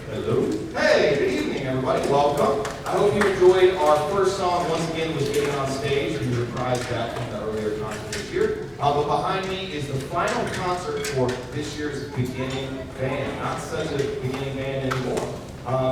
Hello. Hey, good evening, everybody. Welcome. I hope you enjoyed our first song. Once again, was Getting on Stage. We reprised that from the earlier concert this year. But behind me is the final concert for this year's beginning band. Not such a beginning band anymore.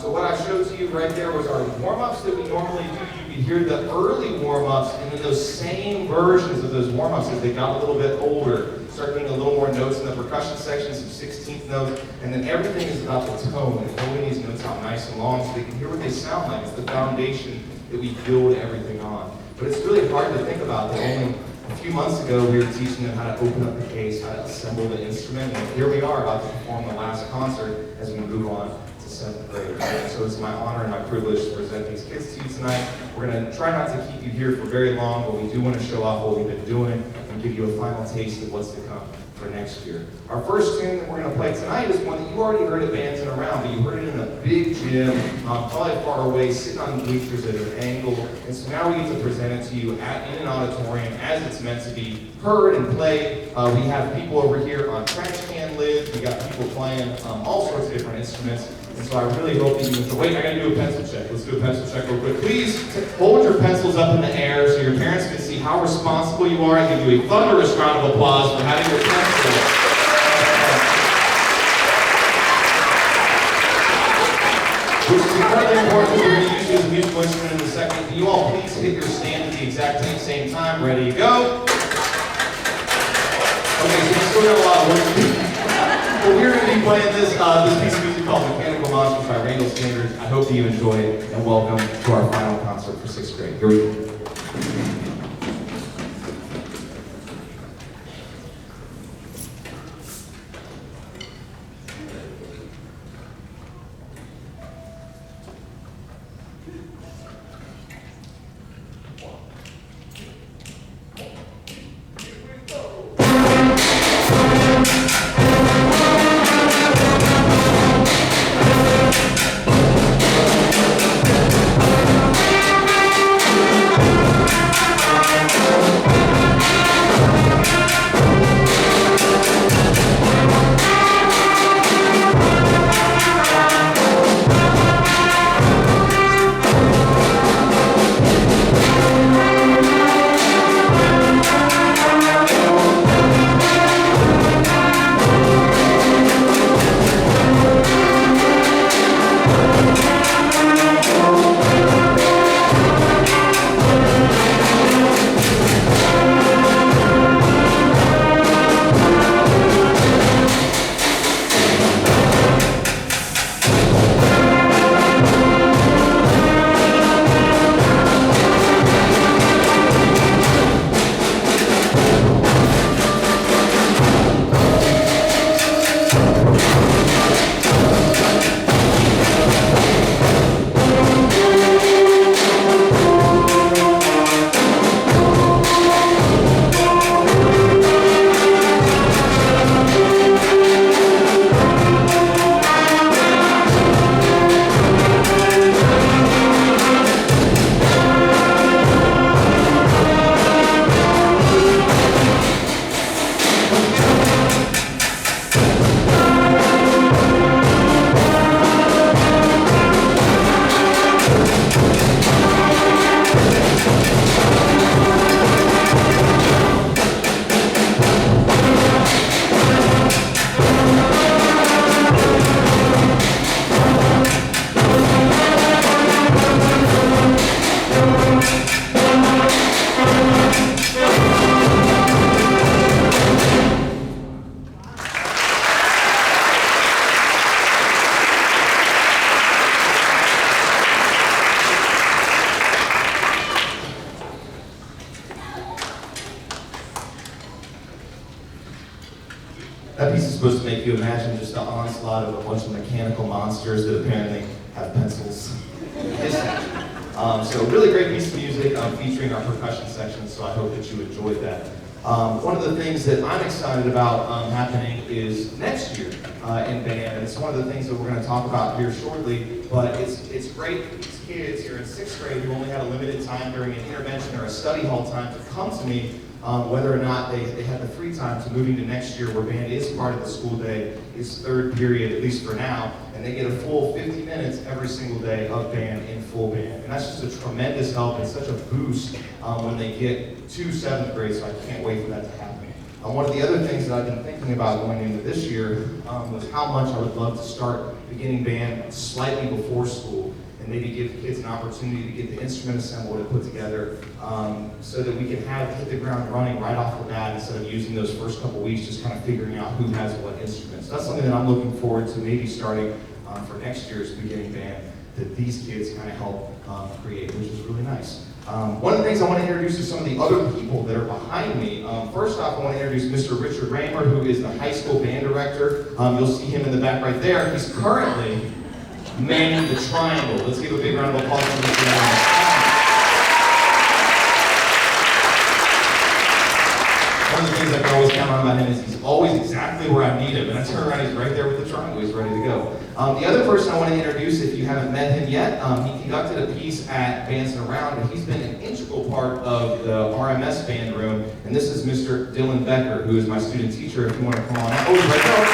So what I showed to you right there was our warm-ups that we normally do. You could hear the early warm-ups and then those same versions of those warm-ups as they got a little bit older. Start getting a little more notes in the percussion section, some 16th notes, and then everything is about the tone and holding these notes out nice and long so they can hear what they sound like. It's the foundation that we build everything on. But it's really hard to think about that only a few months ago we were teaching them how to open up the case, how to assemble the instrument, and here we are about to perform the last concert as we move on to 7th grade. And so it's my honor and my privilege to present these kids to you tonight. We're going to try not to keep you here for very long, but we do want to show off what we've been doing and give you a final taste of what's to come for next year. Our first tune that we're going to play tonight is one that you already heard at Bands and Around, but you heard it in a big gym, probably far away, sitting on bleachers at an angle, and so now we get to present it to you in an auditorium as it's meant to be heard and played. We have people over here on trash can lids, we got people playing all sorts of different instruments, and so I really hope that you enjoy. Wait, I gotta do a pencil check. Let's do a pencil check real quick. Please hold your pencils up in the air so your parents can see how responsible you are. I give you a thunderous round of applause for having your pencils. Which is incredibly important because we're going to use you as a musical instrument in a second. Can you all please hit your stand at the exact same time? Ready to go? Okay, so we still got a lot of work to do. Well, we're going to be playing this piece of music called Mechanical Monsters by Randall Sanders. I hope that you enjoy it, and welcome to our final concert for 6th grade. Here we go. That piece is supposed to make you imagine just the onslaught of a bunch of mechanical monsters that apparently have pencils. So really great piece of music featuring our percussion section, so I hope that you enjoyed that. One of the things that I'm excited about happening is next year in band, and it's one of the things that we're going to talk about here shortly, but it's great for these kids here in 6th grade who only had a limited time during an intervention or a study hall time to come to me whether or not they had the free time to moving to next year where band is part of the school day, is third period, at least for now, and they get a full 50 minutes every single day of band in full band. And that's just a tremendous help and such a boost when they get to 7th grade, so I can't wait for that to happen. One of the other things that I've been thinking about going into this year was how much I would love to start beginning band slightly before school and maybe give kids an opportunity to get the instrument assembled and put together so that we can hit the ground running right off the bat instead of using those first couple weeks just kind of figuring out who has what instruments. That's something that I'm looking forward to maybe starting for next year's beginning band that these kids kind of help create, which is really nice. One of the things I want to introduce is some of the other people that are behind me. First off, I want to introduce Mr. Richard Raymer, who is the high school band director. You'll see him in the back right there. He's currently manning the triangle. Let's give a big round of applause for Mr. Raymer. One of the things I can always count on about him is he's always exactly where I need him. And I turn around, he's right there with the triangle. He's ready to go. The other person I want to introduce, if you haven't met him yet, he conducted a piece at Bands and Around, and he's been an integral part of the RMS band room. And this is Mr. Dylan Becker, who is my student teacher. If you want to come on out. Oh, he's right there.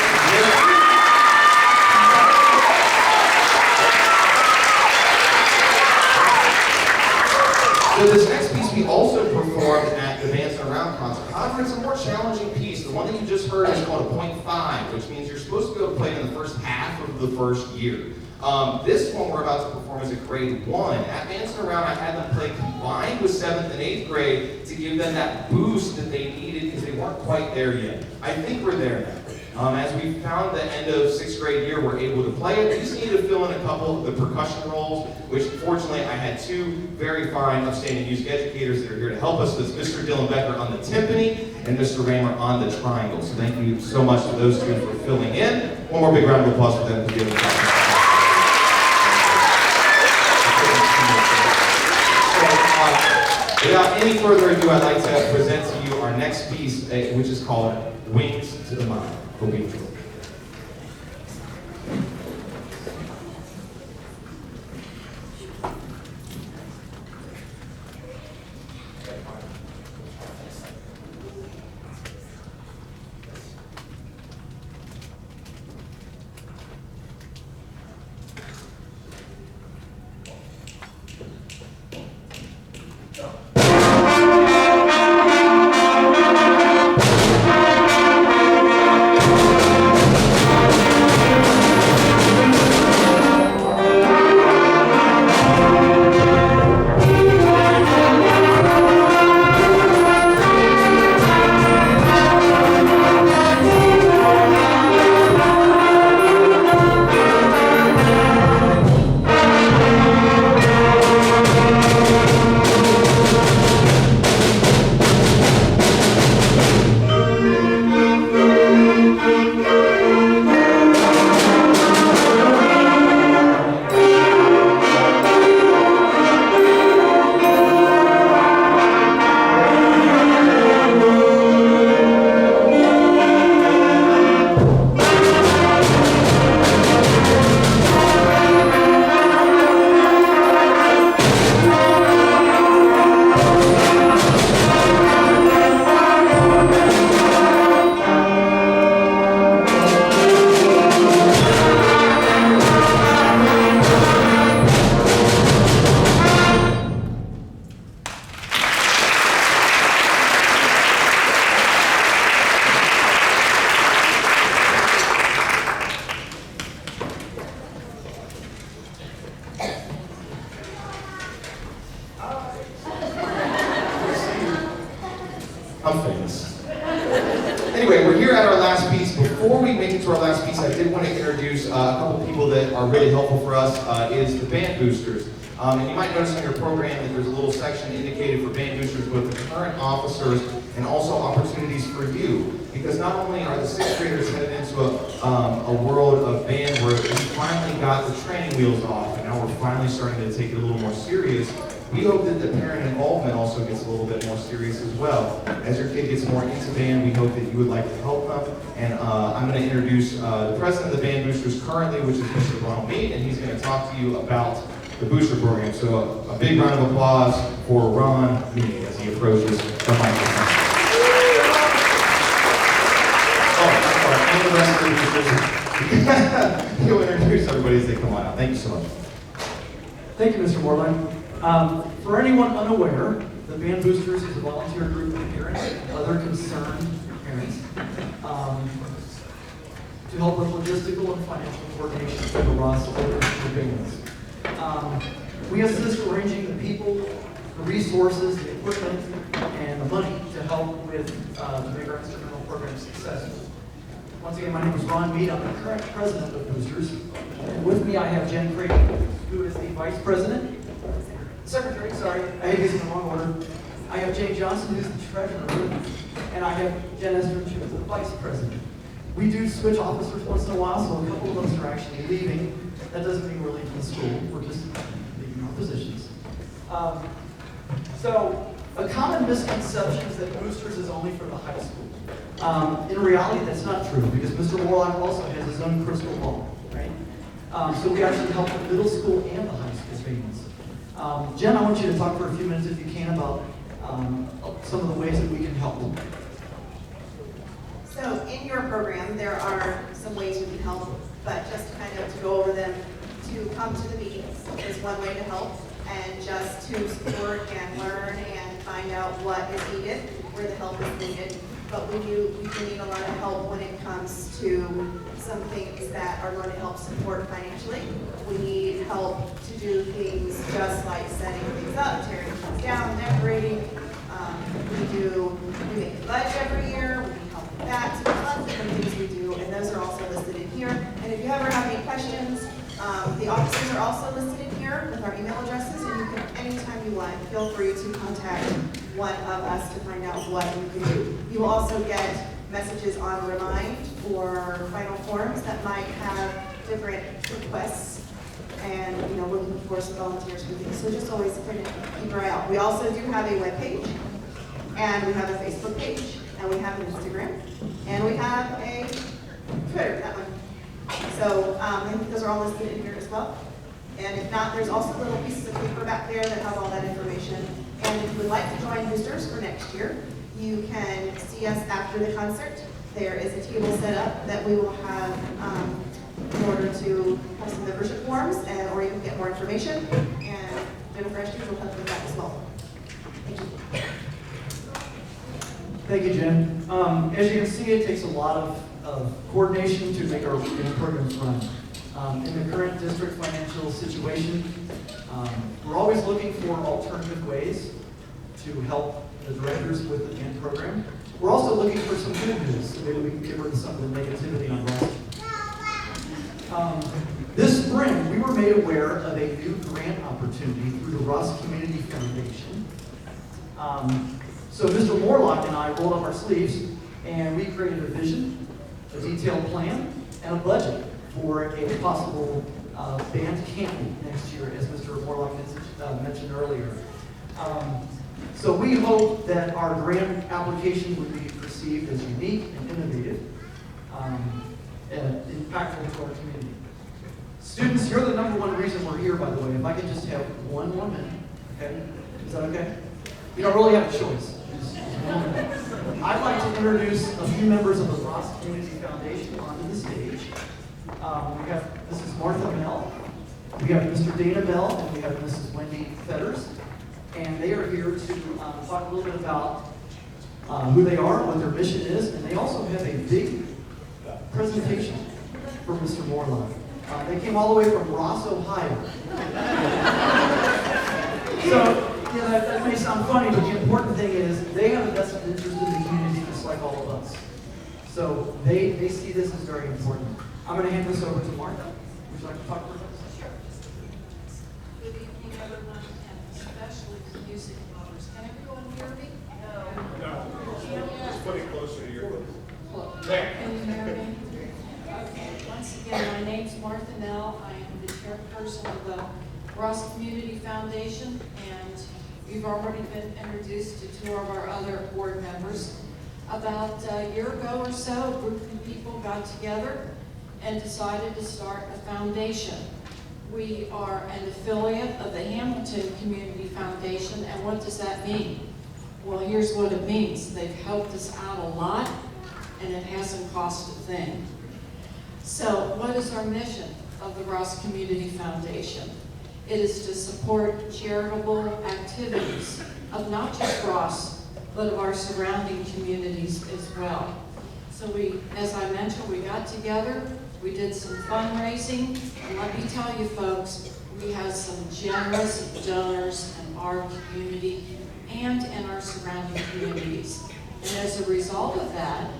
So this next piece we also performed at the Bands and Around concert. However, it's a more challenging piece. The one that you just heard is called a .5, which means you're supposed to be able to play it in the first half of the first year. This one we're about to perform is a grade 1. At Bands and Around, I had them play combined with 7th and 8th grade to give them that boost that they needed because they weren't quite there yet. I think we're there now. As we found the end of 6th grade year, we're able to play it. We just need to fill in a couple of the percussion roles, which fortunately I had two very fine, upstanding music educators that are here to help us. That's Mr. Dylan Becker on the timpani and Mr. Raymer on the triangle. So thank you so much to those two for filling in. One more big round of applause for them. Without any further ado, I'd like to present to you our next piece, which is called Wings to the Mind. Hope you enjoy. I'm famous. Anyway, we're here at our last piece. Before we make it to our last piece, I did want to introduce a couple people that are really helpful for us, is the band boosters. And you might notice in your program that there's a little section indicated for band boosters, both the current officers and also opportunities for you. Because not only are the 6th graders headed into a world of band where we finally got the training wheels off, and now we're finally starting to take it a little more serious, we hope that the parent involvement also gets a little bit more serious as well. As your kid gets more into band, we hope that you would like to help them. And I'm going to introduce the president of the Band Boosters currently, which is Mr. Ronald Mead, and he's going to talk to you about the booster program. So a big round of applause for Ron Mead as he approaches the microphone. You'll introduce everybody as they come on out. Thank you so much. Thank you, Mr. Moreland. For anyone unaware, the Band Boosters is a volunteer group of parents and other concerned parents to help with logistical and financial coordination for the Ross for bands. We assist arranging the people, the resources, the equipment, and the money to help with to make our instrumental program successful. Once again, my name is Ron Mead. I'm the current president of Boosters. And with me, I have Jen Creighton, who is the vice president. Secretary, sorry, I had these in the wrong order. I have Jay Johnson, who's the treasurer, and I have Jen Estridge, who is the vice president. We do switch officers once in a while, so a couple of us are actually leaving. That doesn't mean we're leaving the school. We're just leaving our positions. So, a common misconception is that Boosters is only for the high school. In reality, that's not true, because Mr. Warlock also has his own crystal ball, right? So we actually help the middle school and the high school bands. Jen, I want you to talk for a few minutes, if you can, about some of the ways that we can help them. So in your program, there are some ways you can help, but just kind of to go over them, to come to the meetings is one way to help, and just to support and learn and find out what is needed, where the help is needed. But we do need a lot of help when it comes to some things that are going to help support financially. We need help to do things just like setting things up, tearing things down, decorating. We make a budget every year. We need help with that. So there's lots of different things we do, and those are also listed in here. And if you ever have any questions, the offices are also listed in here with our email addresses, and you can, anytime you want, feel free to contact one of us to find out what you can do. You will also get messages on Remind or final forms that might have different requests, and we're looking for some volunteers for things. So just always kind of keep your eye out. We also do have a web page, and we have a Facebook page, and we have an Instagram, and we have a Twitter, that one. So I think those are all listed in here as well. And if not, there's also little pieces of paper back there that have all that information. And if you would like to join Boosters for next year, you can see us after the concert. There is a table set up that we will have in order to have some membership forms, or you can get more information. And Jennifer Estridge will help with that as well. Thank you. Thank you, Jen. As you can see, it takes a lot of coordination to make our programs run. In the current district financial situation, we're always looking for alternative ways to help the directors with the band program. We're also looking for some good news, so maybe we can get rid of some of the negativity on Ross. This spring, we were made aware of a new grant opportunity through the Ross Community Foundation. So Mr. Morlock and I rolled up our sleeves, and we created a vision, a detailed plan, and a budget for a possible band camp next year, as Mr. Morlock mentioned earlier. So we hope that our grant application would be perceived as unique and innovative, and impactful to our community. Students, you're the #1 reason we're here, by the way. If I could just have one more minute, okay? Is that okay? You don't really have a choice. I'd like to introduce a few members of the Ross Community Foundation onto the stage. We have Mrs. Martha Mell, we have Mr. Dana Bell, and we have Mrs. Wendy Fetters. And they are here to talk a little bit about who they are, what their mission is, and they also have a big presentation for Mr. Morlock. They came all the way from Ross, Ohio. So, that may sound funny, but the important thing is they have a vested interest in the community just like all of us. So they see this as very important. I'm going to hand this over to Martha. Would you like to talk for us? Sure. Good evening, everyone, and especially the music lovers. Can everyone hear me? No. Just put it closer to your lips. Can you hear me? Okay. Once again, my name's Martha Nell. I am the chairperson of the Ross Community Foundation, and you've already been introduced to two of our other board members. About a year ago or so, a group of people got together and decided to start a foundation. We are an affiliate of the Hamilton Community Foundation, and what does that mean? Well, here's what it means. They've helped us out a lot, and it hasn't cost a thing. So what is our mission of the Ross Community Foundation? It is to support charitable activities of not just Ross, but of our surrounding communities as well. So we, as I mentioned, we got together, we did some fundraising, and let me tell you folks, we have some generous donors in our community and in our surrounding communities. And as a result of that,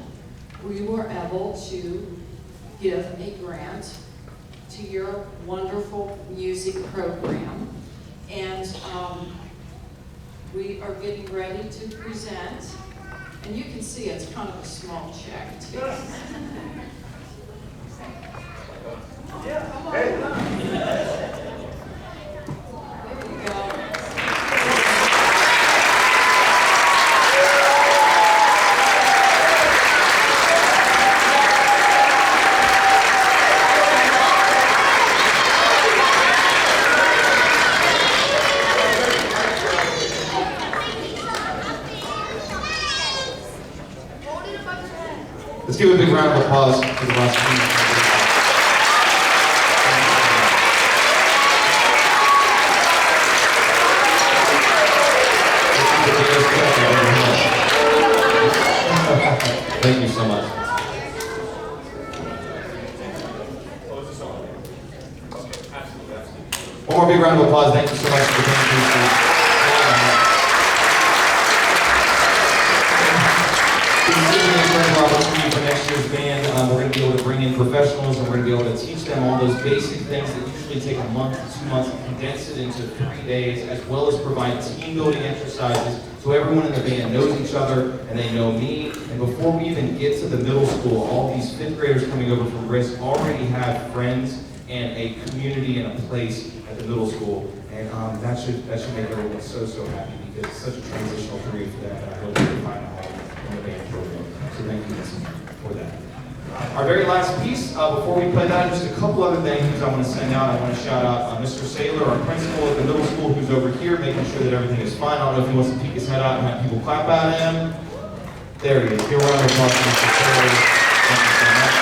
we were able to give a grant to your wonderful music program. And we are getting ready to present. And you can see it's kind of a small check too. There you go. Let's give a big round of applause for the Ross Community Foundation. Thank you so much. One more big round of applause. Thank you so much for the presentation. Opportunity for next year's band. We're going to be able to bring in professionals, and we're going to be able to teach them all those basic things that usually take a month to 2 months, and condense it into 3 days, as well as provide team building exercises so everyone in the band knows each other and they know me. And before we even get to the middle school, all these 5th graders coming over from Risk already have friends and a community and a place at the middle school. And that should make everyone so happy, because it's such a transitional period for them, and I hope they can find a home in the band program. So thank you for that. Our very last piece, before we play that, just a couple other thank yous I want to send out. I want to shout out Mr. Saylor, our principal at the middle school, who's over here, making sure that everything is fine. I don't know if he wants to peek his head out and have people clap at him. There he is. Give a round of applause for Mr. Saylor. Thank you so much.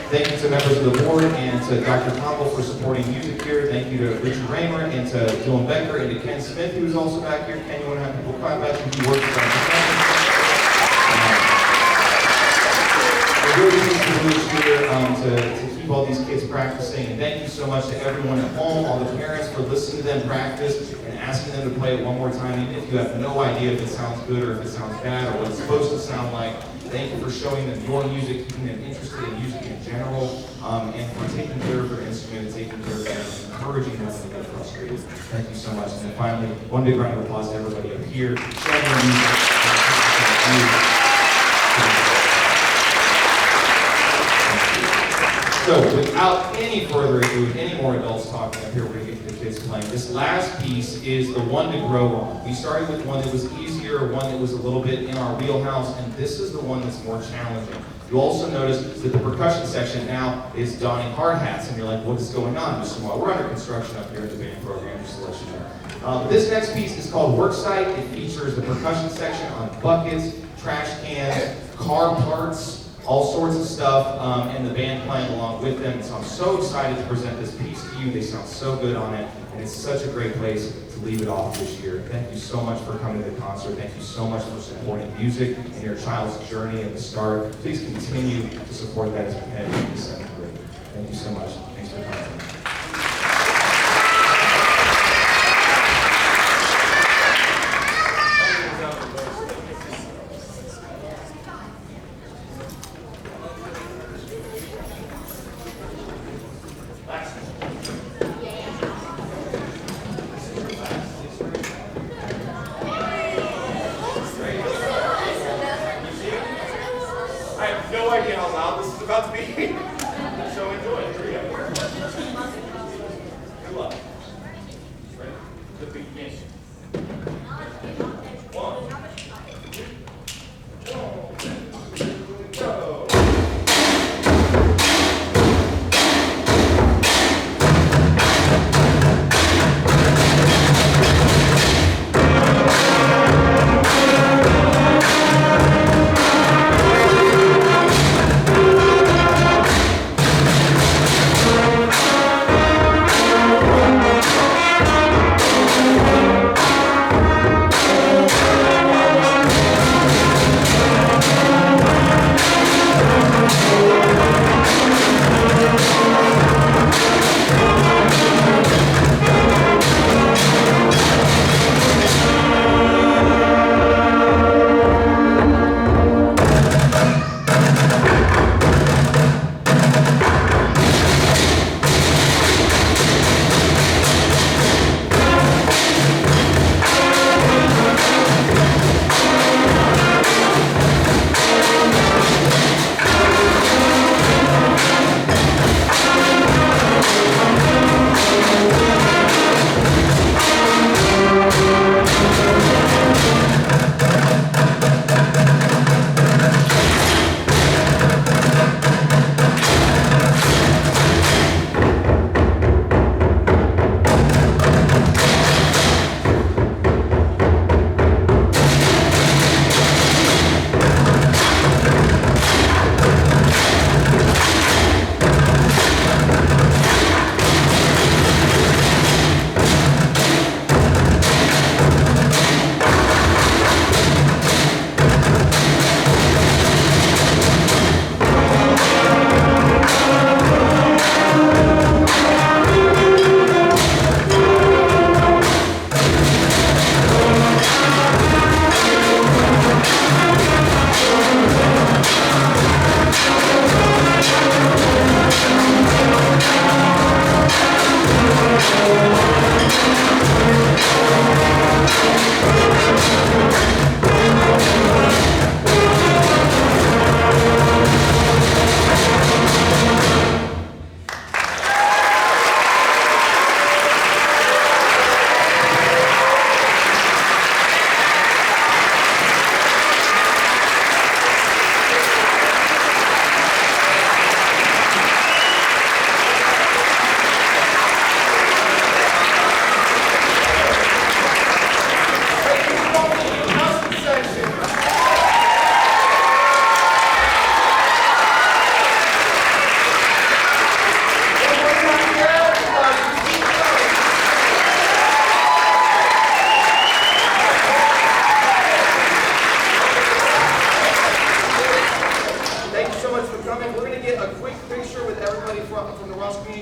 Thank you to members of the board and to Dr. Campbell for supporting music here. Thank you to Richard Raymer and to Dylan Becker and to Ken Smith, who is also back here. Ken, you want to have people clap at you? He works for us. We're really pleased to be here to keep all these kids practicing. And thank you so much to everyone at home, all the parents, for listening to them practice and asking them to play it one more time, even if you have no idea if it sounds good or if it sounds bad or what it's supposed to sound like. Thank you for showing them your music, keeping them interested in music in general, and for taking care of their instrument and taking care of them, and encouraging them when they get frustrated. Thank you so much. And then finally, one big round of applause to everybody up here, showing their music. So, without any further ado, any more adults talking up here, we're going to get to the kids playing. This last piece is the one to grow on. We started with one that was easier, one that was a little bit in our wheelhouse, and this is the one that's more challenging. You also notice that the percussion section now is donning hard hats, and you're like, what is going on? We're under construction up here in the band program, just to let you know. This next piece is called Worksite. It features the percussion section on buckets, trash cans, car parts, all sorts of stuff, and the band playing along with them. So I'm so excited to present this piece to you. They sound so good on it, and it's such a great place to leave it off this year. Thank you so much for coming to the concert. Thank you so much for supporting music and your child's journey at the start. Please continue to support that as we head into 7th grade. Thank you so much. Thanks for coming. I have no idea how loud this is about to be, so enjoy it. Here we go. Good luck. Ready? The beginning. 1, 2, go.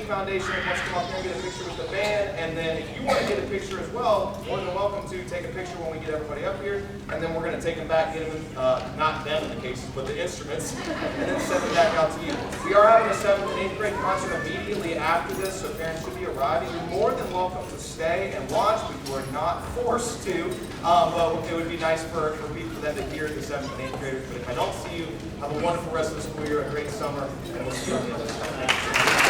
Foundation wants to come up here and get a picture with the band, and then if you want to get a picture as well, more than welcome to take a picture when we get everybody up here, and then we're going to take them back, get them, not them in the cases, but the instruments, and then send them back out to you. We are having a 7th and 8th grade concert immediately after this, so parents should be arriving. You're more than welcome to stay and watch, but you are not forced to. But it would be nice for them to hear the 7th and 8th graders. But if I don't see you, have a wonderful rest of the school year, a great summer, and we'll see you on the other side.